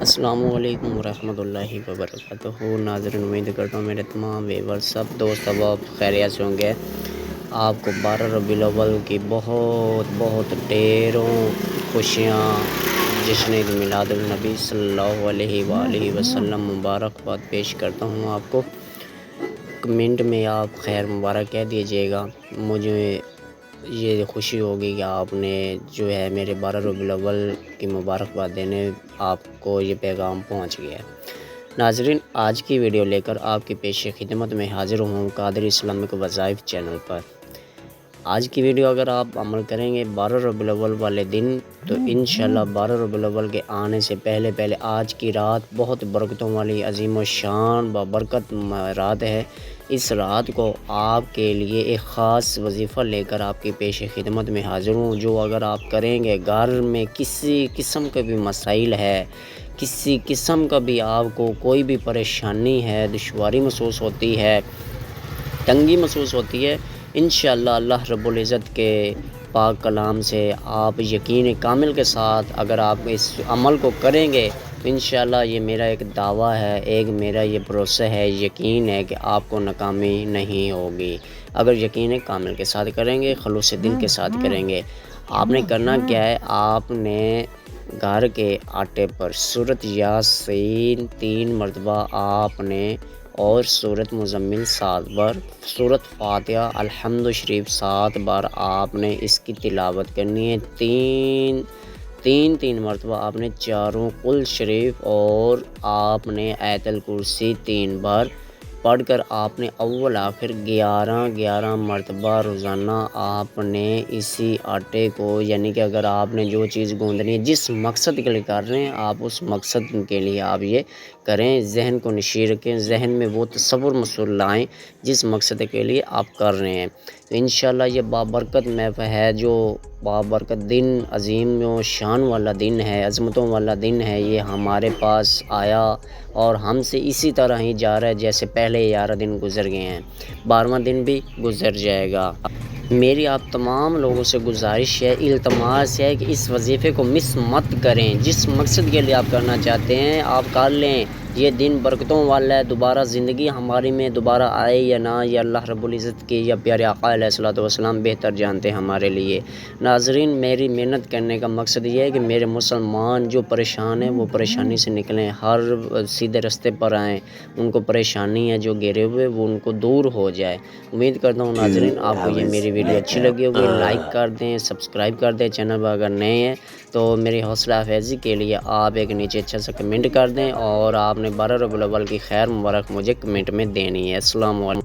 السلام علیکم ورحمۃ اللہ وبرکاتہ۔ ناظرین، امید کرتا ہوں میرے تمام ویور سب دوست احباب خیریت سے ہوں گے۔ آپ کو 12 ربیع الاول کی بہت ڈھیروں خوشیاں جشن عید میلاد النبی صلی اللہ علیہ وآلہ وسلم مبارکباد پیش کرتا ہوں۔ آپ کو کمنٹ میں آپ خیر مبارک کہہ دیجیے گا، مجھے یہ خوشی ہوگی کہ آپ نے جو ہے میرے 12 ربیع الاول کی مبارکباد دینے آپ کو یہ پیغام پہنچ گیا ہے۔ ناظرین، آج کی ویڈیو لے کر آپ کی پیش خدمت میں حاضر ہوں قادر اسلامک وظائف چینل پر۔ آج کی ویڈیو اگر آپ عمل کریں گے 12 ربیع الاول والے دن تو انشاءاللہ 12 ربیع الاول کے آنے سے پہلے آج کی رات بہت برکتوں والی عظیم و شان بابرکت رات ہے۔ اس رات کو آپ کے لیے ایک خاص وظیفہ لے کر آپ کی پیش خدمت میں حاضر ہوں، جو اگر آپ کریں گے گھر میں کسی قسم کے بھی مسائل ہے، کسی قسم کا بھی آپ کو کوئی بھی پریشانی ہے، دشواری محسوس ہوتی ہے، تنگی محسوس ہوتی ہے، انشاءاللہ اللہ رب العزت کے پاک کلام سے آپ یقین کامل کے ساتھ اگر آپ اس عمل کو کریں گے تو انشاءاللہ یہ میرا ایک دعویٰ ہے، ایک میرا یہ بھروسہ ہے، یقین ہے کہ آپ کو ناکامی نہیں ہوگی۔ اگر یقین کامل کے ساتھ کریں گے، خلوص دل کے ساتھ کریں گے، آپ نے کرنا کیا ہے، آپ نے گھر کے آٹے پر سورۃ یاسین 3 مرتبہ آپ نے اور سورۃ مزمل 7 بار، سورۃ فاتحہ الحمد شریف 7 بار آپ نے اس کی تلاوت کرنی ہے۔ تین مرتبہ آپ نے چاروں قل شریف اور آپ نے آیت الکرسی 3 بار پڑھ کر آپ نے اول آخر 11 مرتبہ روزانہ آپ نے اسی آٹے کو، یعنی کہ اگر آپ نے جو چیز گوندنی ہے، جس مقصد کے لیے کر رہے ہیں آپ اس مقصد کے لیے آپ یہ کریں، ذہن کو نشیر رکھیں، ذہن میں وہ تصور مسول لائیں جس مقصد کے لیے آپ کر رہے ہیں۔ تو انشاءاللہ یہ بابرکت محفل ہے، جو بابرکت دن، عظیم و شان والا دن ہے، عظمتوں والا دن ہے، یہ ہمارے پاس آیا اور ہم سے اسی طرح ہی جا رہا ہے جیسے پہلے 11 دن گزر گئے ہیں، 12واں دن بھی گزر جائے گا۔ میری آپ تمام لوگوں سے گزارش ہے، التماس ہے کہ اس وظیفے کو مس مت کریں۔ جس مقصد کے لیے آپ کرنا چاہتے ہیں آپ کر لیں، یہ دن برکتوں والا ہے، دوبارہ زندگی ہماری میں دوبارہ آئے یا نہ، یہ اللہ رب العزت کی یا پیارے آقا علیہ الصلوۃ والسلام بہتر جانتے ہیں ہمارے لیے۔ ناظرین، میری محنت کرنے کا مقصد یہ ہے کہ میرے مسلمان جو پریشان ہیں وہ پریشانی سے نکلیں، ہر سیدھے راستے پر آئیں، ان کو پریشانی ہے جو گھیرے ہوئے وہ ان کو دور ہو جائے۔ امید کرتا ہوں ناظرین آپ کو یہ میری ویڈیو اچھی لگی ہوگی، لائک کر دیں، سبسکرائب کر دیں، چینل پر اگر نئے ہیں تو میری حوصلہ افزائی کے لیے آپ ایک نیچے اچھا سا کمنٹ کر دیں، اور آپ نے 12 ربیع الاول کی خیر مبارک مجھے کمنٹ میں دینی ہے۔ السلام علیکم۔